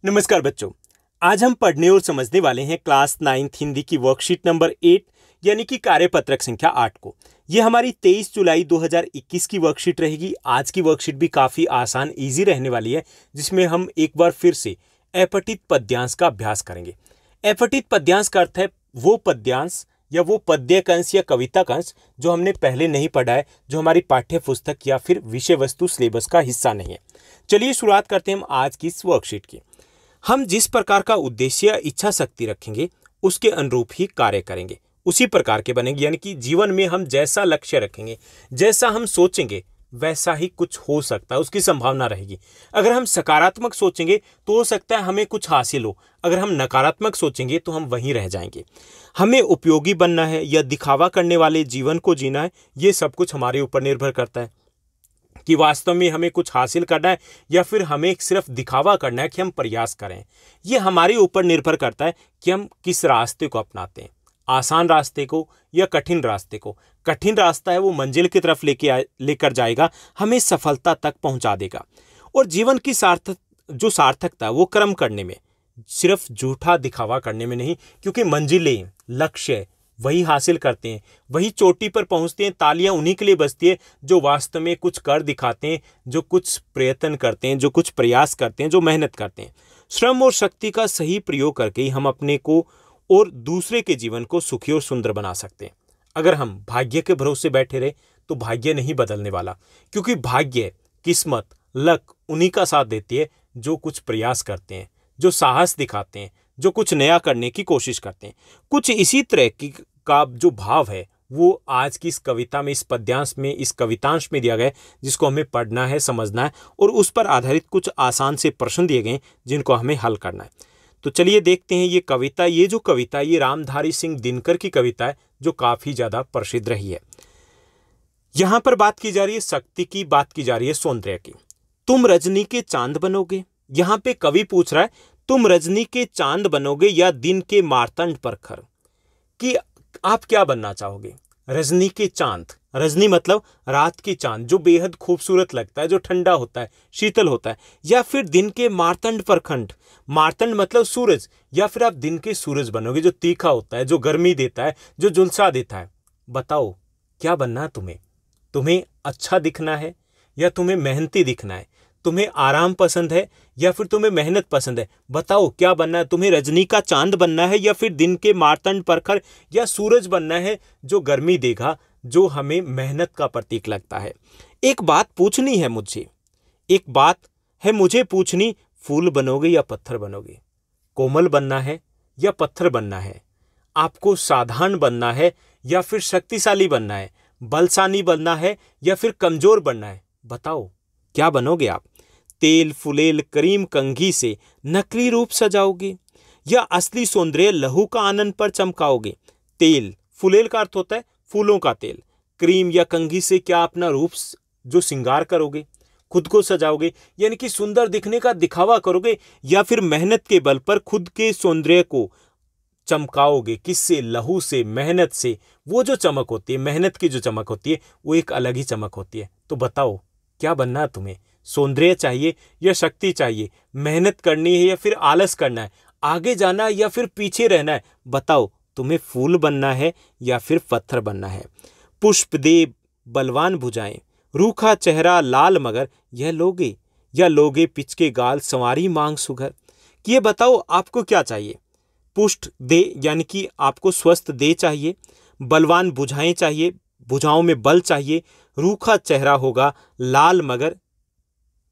नमस्कार बच्चों। आज हम पढ़ने और समझने वाले हैं क्लास 9th हिंदी की वर्कशीट नंबर 8 यानी कि कार्यपत्रक संख्या 8 को। ये हमारी 23 जुलाई 2021 की वर्कशीट रहेगी। आज की वर्कशीट भी काफ़ी आसान इजी रहने वाली है, जिसमें हम एक बार फिर से अपठित पद्यांश का अभ्यास करेंगे। अपठित पद्यांश का अर्थ है वो पद्यांश या वो पद्यकंश या कविता कंश जो हमने पहले नहीं पढ़ा है, जो हमारी पाठ्य पुस्तक या फिर विषय वस्तु सिलेबस का हिस्सा नहीं है। चलिए शुरुआत करते हैं हम आज की इस वर्कशीट की। हम जिस प्रकार का उद्देश्य या इच्छा शक्ति रखेंगे उसके अनुरूप ही कार्य करेंगे, उसी प्रकार के बनेंगे। यानी कि जीवन में हम जैसा लक्ष्य रखेंगे, जैसा हम सोचेंगे, वैसा ही कुछ हो सकता है, उसकी संभावना रहेगी। अगर हम सकारात्मक सोचेंगे तो हो सकता है हमें कुछ हासिल हो, अगर हम नकारात्मक सोचेंगे तो हम वहीं रह जाएंगे। हमें उपयोगी बनना है या दिखावा करने वाले जीवन को जीना है, ये सब कुछ हमारे ऊपर निर्भर करता है कि वास्तव में हमें कुछ हासिल करना है या फिर हमें सिर्फ दिखावा करना है कि हम प्रयास करें। ये हमारे ऊपर निर्भर करता है कि हम किस रास्ते को अपनाते हैं, आसान रास्ते को या कठिन रास्ते को। कठिन रास्ता है वो मंजिल की तरफ लेकर जाएगा, हमें सफलता तक पहुंचा देगा। और जीवन की सार्थकता वो कर्म करने में, सिर्फ झूठा दिखावा करने में नहीं, क्योंकि मंजिलें, लक्ष्य वही हासिल करते हैं, वही चोटी पर पहुंचते हैं। तालियां उन्हीं के लिए बजती है जो वास्तव में कुछ कर दिखाते हैं, जो कुछ प्रयत्न करते हैं, जो कुछ प्रयास करते हैं, जो मेहनत करते हैं। श्रम और शक्ति का सही प्रयोग करके ही हम अपने को और दूसरे के जीवन को सुखी और सुंदर बना सकते हैं। अगर हम भाग्य के भरोसे बैठे रहे तो भाग्य नहीं बदलने वाला, क्योंकि भाग्य, किस्मत, लक उन्हीं का साथ देती है जो कुछ प्रयास करते हैं, जो साहस दिखाते हैं, जो कुछ नया करने की कोशिश करते हैं। कुछ इसी तरह का जो भाव है वो आज की इस कविता में, इस पद्यांश में, इस कवितांश में दिया गया है, जिसको हमें पढ़ना है, समझना है और उस पर आधारित कुछ आसान से प्रश्न दिए गए जिनको हमें हल करना है। तो चलिए देखते हैं ये कविता। ये रामधारी सिंह दिनकर की कविता है जो काफी ज्यादा प्रसिद्ध रही है। यहां पर बात की जा रही है शक्ति की, बात की जा रही है सौंदर्य की। तुम रजनी के चांद बनोगे। यहां पे कवि पूछ रहा है तुम रजनी के चांद बनोगे या दिन के मार्तंड प्रखर, कि आप क्या बनना चाहोगे। रजनी के चांद, रजनी मतलब रात की चांद जो बेहद खूबसूरत लगता है, जो ठंडा होता है, शीतल होता है, या फिर दिन के मार्तंड प्रखंड, मार्तंड मतलब सूरज, या फिर आप दिन के सूरज बनोगे जो तीखा होता है, जो गर्मी देता है, जो झुलसा देता है। बताओ क्या बनना है तुम्हें। तुम्हें अच्छा दिखना है या तुम्हें मेहनती दिखना है। तुम्हें आराम पसंद है या फिर तुम्हें मेहनत पसंद है। बताओ क्या बनना है। तुम्हें रजनी का चांद बनना है या फिर दिन के मार्तंड प्रखर या सूरज बनना है जो गर्मी देगा, जो हमें मेहनत का प्रतीक लगता है। एक बात पूछनी है मुझे, एक बात है मुझे पूछनी, फूल बनोगे या पत्थर बनोगे। कोमल बनना है या पत्थर बनना है। आपको साधारण बनना है या फिर शक्तिशाली बनना है। बलशाली बनना है या फिर कमजोर बनना है। बताओ क्या बनोगे आप। तेल फुलेल करीम कंघी से नकली रूप सजाओगे या असली सौंदर्य लहू का आनंद पर चमकाओगे। तेल, फुलेल का अर्थ होता है फूलों का तेल। क्रीम या कंघी से क्या अपना रूप जो श्रृंगार करोगे, खुद को सजाओगे, यानी कि सुंदर दिखने का दिखावा करोगे, या फिर मेहनत के बल पर खुद के सौंदर्य को चमकाओगे। किससे? लहू से, मेहनत से। वो जो चमक होती है, मेहनत की जो चमक होती है, वो एक अलग ही चमक होती है। तो बताओ क्या बनना है तुम्हें। सौंदर्य चाहिए या शक्ति चाहिए, मेहनत करनी है या फिर आलस करना है, आगे जाना है या फिर पीछे रहना है। बताओ तुम्हें फूल बनना है या फिर पत्थर बनना है। पुष्प दे बलवान भुजाएं, रूखा चेहरा लाल मगर, यह लोगे या लोगे पिचके गाल संवारी मांग सुघर। कि ये बताओ आपको क्या चाहिए। पुष्ट दे यानी कि आपको स्वस्थ दे चाहिए, बलवान भुजाएं चाहिए, भुजाओं में बल चाहिए, रूखा चेहरा होगा, लाल मगर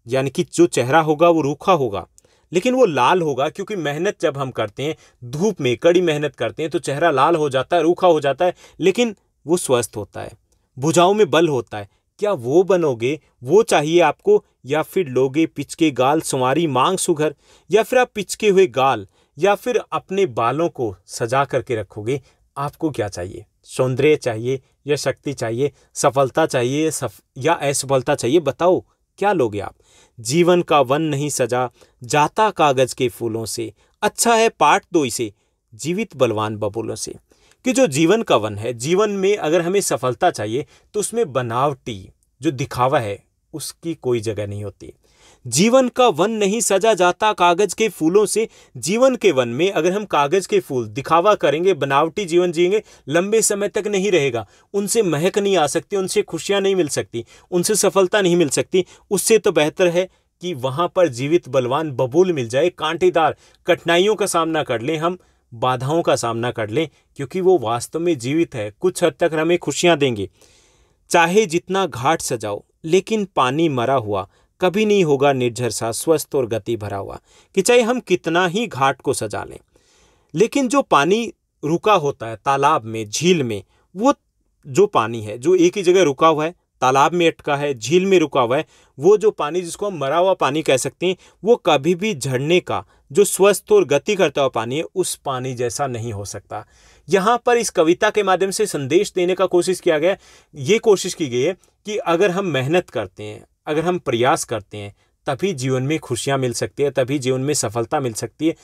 यानी कि जो चेहरा होगा वो रूखा होगा लेकिन वो लाल होगा, क्योंकि मेहनत जब हम करते हैं, धूप में कड़ी मेहनत करते हैं तो चेहरा लाल हो जाता है, रूखा हो जाता है, लेकिन वो स्वस्थ होता है। भुजाओं में बल होता है। क्या वो बनोगे, वो चाहिए आपको, या फिर लोगे पिचके गाल संवारी मांग सुघर, या फिर आप पिचके हुए गाल या फिर अपने बालों को सजा करके रखोगे। आपको क्या चाहिए। सौंदर्य चाहिए या शक्ति चाहिए, सफलता चाहिए या असफलता चाहिए। बताओ क्या लोगे आप। जीवन का वन नहीं सजा जाता कागज के फूलों से, अच्छा है पाट दो इसे जीवित बलवान बबूलों से। कि जो जीवन का वन है, जीवन में अगर हमें सफलता चाहिए तो उसमें बनावटी जो दिखावा है उसकी कोई जगह नहीं होती। जीवन का वन नहीं सजा जाता कागज के फूलों से। जीवन के वन में अगर हम कागज के फूल दिखावा करेंगे, बनावटी जीवन जिएंगे, लंबे समय तक नहीं रहेगा। उनसे महक नहीं आ सकती, उनसे खुशियां नहीं मिल सकती, उनसे सफलता नहीं मिल सकती। उससे तो बेहतर है कि वहां पर जीवित बलवान बबूल मिल जाए, कांटेदार कठिनाइयों का सामना कर लें, हम बाधाओं का सामना कर लें, क्योंकि वो वास्तव में जीवित है, कुछ हद तक हमें खुशियां देंगे। चाहे जितना घाट सजाओ लेकिन पानी मरा हुआ कभी नहीं होगा निर्झर सा, स्वस्थ और गति भरा हुआ। कि चाहे हम कितना ही घाट को सजा लें, लेकिन जो पानी रुका होता है तालाब में, झील में, वो जो पानी है जो एक ही जगह रुका हुआ है, तालाब में अटका है, झील में रुका हुआ है, वो जो पानी जिसको हम मरा हुआ पानी कह सकते हैं, वो कभी भी झरने का जो स्वस्थ और गति करता हुआ पानी है, उस पानी जैसा नहीं हो सकता। यहाँ पर इस कविता के माध्यम से संदेश देने का कोशिश किया गया, ये कोशिश की गई है कि अगर हम मेहनत करते हैं, अगर हम प्रयास करते हैं, तभी जीवन में खुशियाँ मिल सकती है, तभी जीवन में सफलता मिल सकती है।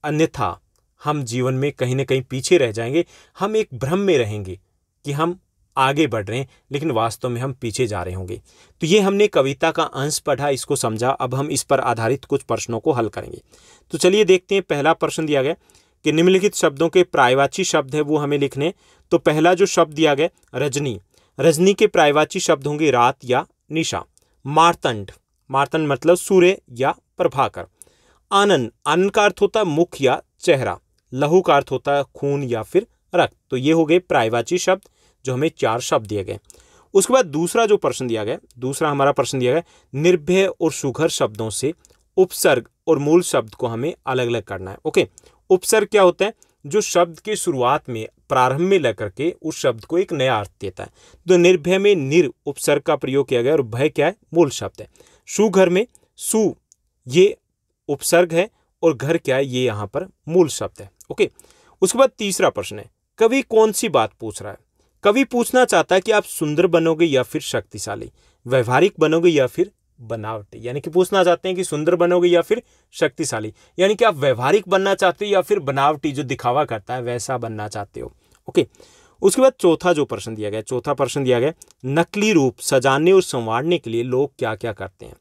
अन्यथा हम जीवन में कहीं ना कहीं पीछे रह जाएंगे, हम एक भ्रम में रहेंगे कि हम आगे बढ़ रहे हैं, लेकिन वास्तव में हम पीछे जा रहे होंगे। तो ये हमने कविता का अंश पढ़ा, इसको समझा, अब हम इस पर आधारित कुछ प्रश्नों को हल करेंगे। तो चलिए देखते हैं। पहला प्रश्न दिया गया कि निम्नलिखित शब्दों के पर्यायवाची शब्द है वो हमें लिखने। तो पहला जो शब्द दिया गया रजनी, रजनी के पर्यायवाची शब्द होंगे रात या निशा। मार्तंड, मार्तंड मतलब सूर्य या प्रभाकर। आनंद, आनंद का अर्थ होता है मुख या चेहरा। लहू का अर्थ होता है खून या फिर रक्त। तो ये हो गए पर्यायवाची शब्द, जो हमें 4 शब्द दिए गए। उसके बाद दूसरा जो प्रश्न दिया गया, दूसरा हमारा प्रश्न दिया गया, निर्भय और सुघर शब्दों से उपसर्ग और मूल शब्द को हमें अलग अलग करना है। ओके, उपसर्ग क्या होता है? जो शब्द के शुरुआत में, प्रारंभ में लेकर के उस शब्द को एक नया अर्थ देता है। तो निर्भय में निर उपसर्ग का प्रयोग किया गया और भय क्या है? मूल शब्द है। सुघर में सु ये उपसर्ग है और घर क्या है? ये यहाँ पर मूल शब्द है। ओके, उसके बाद तीसरा प्रश्न है, कवि कौन सी बात पूछ रहा है? कवि पूछना चाहता है कि आप सुंदर बनोगे या फिर शक्तिशाली, व्यवहारिक बनोगे या फिर बनावटी। यानी कि पूछना चाहते हैं कि सुंदर बनोगे या फिर शक्तिशाली, यानी कि आप व्यवहारिक बनना चाहते हो या फिर बनावटी जो दिखावा करता है वैसा बनना चाहते हो। ओके, उसके बाद चौथा जो प्रश्न दिया गया, चौथा प्रश्न दिया गया, नकली रूप सजाने और संवारने के लिए लोग क्या क्या करते हैं?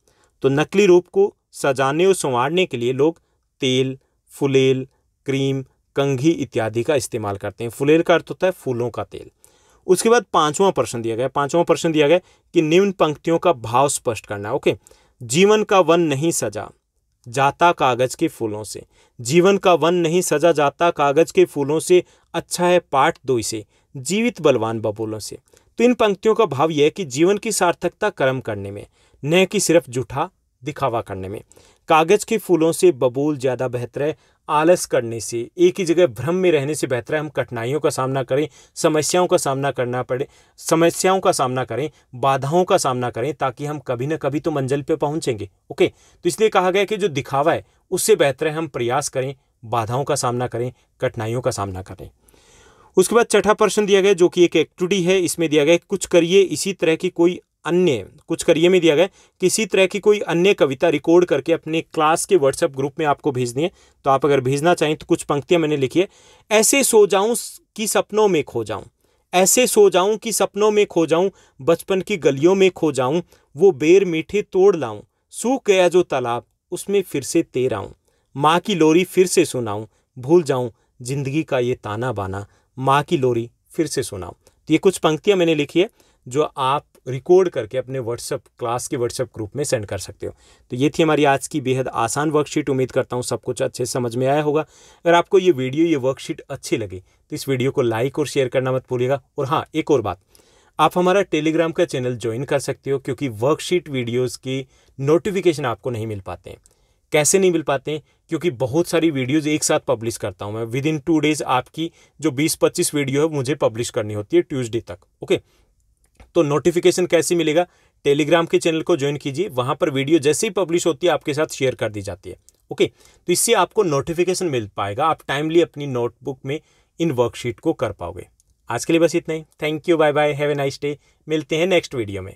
तो नकली रूप को सजाने और संवारने के लिए लोग तेल, फुलेल, क्रीम, कंघी इत्यादि का इस्तेमाल करते हैं। फुलेल का अर्थ होता है फूलों का तेल। उसके बाद पांचवां प्रश्न दिया गया, पांचवां प्रश्न दिया गया कि निम्न पंक्तियों का भाव स्पष्ट करना है। ओके, जीवन का वन नहीं सजा जाता कागज के फूलों से, जीवन का वन नहीं सजा जाता कागज के फूलों से, अच्छा है पाठ दो इसे जीवित बलवान बबूलों से। तो इन पंक्तियों का भाव यह है कि जीवन की सार्थकता कर्म करने में, न कि सिर्फ झूठा दिखावा करने में। कागज के फूलों से बबूल ज्यादा बेहतर है, आलस करने से, एक ही जगह भ्रम में रहने से बेहतर है हम कठिनाइयों का सामना करें, समस्याओं का सामना करना पड़े, समस्याओं का सामना करें, बाधाओं का सामना करें, ताकि हम कभी ना कभी तो मंजिल पे पहुंचेंगे। ओके, तो इसलिए कहा गया कि जो दिखावा है उससे बेहतर है हम प्रयास करें, बाधाओं का सामना करें, कठिनाइयों का सामना करें। उसके बाद छठा प्रश्न दिया गया जो कि एक एक्टिविटी है, इसमें दिया गया कुछ करिए इसी तरह की कोई अन्य, कुछ करिए में दिया गया किसी तरह की कोई अन्य कविता रिकॉर्ड करके अपने क्लास के व्हाट्सएप ग्रुप में आपको भेजनी है। तो आप अगर भेजना चाहें तो कुछ पंक्तियां मैंने लिखी है। ऐसे सो जाऊं कि सपनों में खो जाऊं, ऐसे सो जाऊं कि सपनों में खो जाऊं, बचपन की गलियों में खो जाऊं, वो बेर मीठे तोड़ लाऊं, सूख गया जो तालाब उसमें फिर से तैर आऊं, माँ की लोरी फिर से सुनाऊं, भूल जाऊं जिंदगी का ये ताना बाना, माँ की लोरी फिर से सुनाऊं। तो ये कुछ पंक्तियां मैंने लिखी है जो आप रिकॉर्ड करके अपने व्हाट्सएप क्लास के व्हाट्सएप ग्रुप में सेंड कर सकते हो। तो ये थी हमारी आज की बेहद आसान वर्कशीट। उम्मीद करता हूँ सब कुछ अच्छे समझ में आया होगा। अगर आपको ये वीडियो, ये वर्कशीट अच्छी लगी तो इस वीडियो को लाइक और शेयर करना मत भूलिएगा। और हाँ, एक और बात, आप हमारा टेलीग्राम का चैनल ज्वाइन कर सकते हो, क्योंकि वर्कशीट वीडियोज़ की नोटिफिकेशन आपको नहीं मिल पाते हैं। कैसे नहीं मिल पाते हैं? क्योंकि बहुत सारी वीडियोज़ एक साथ पब्लिश करता हूँ मैं। विद इन 2 डेज़ आपकी जो 20-25 वीडियो है मुझे पब्लिश करनी होती है ट्यूसडे तक। ओके, तो नोटिफिकेशन कैसे मिलेगा? टेलीग्राम के चैनल को ज्वाइन कीजिए, वहां पर वीडियो जैसे ही पब्लिश होती है आपके साथ शेयर कर दी जाती है। ओके, तो इससे आपको नोटिफिकेशन मिल पाएगा, आप टाइमली अपनी नोटबुक में इन वर्कशीट को कर पाओगे। आज के लिए बस इतना ही। Thank you, bye bye, have a nice day. मिलते हैं नेक्स्ट वीडियो में।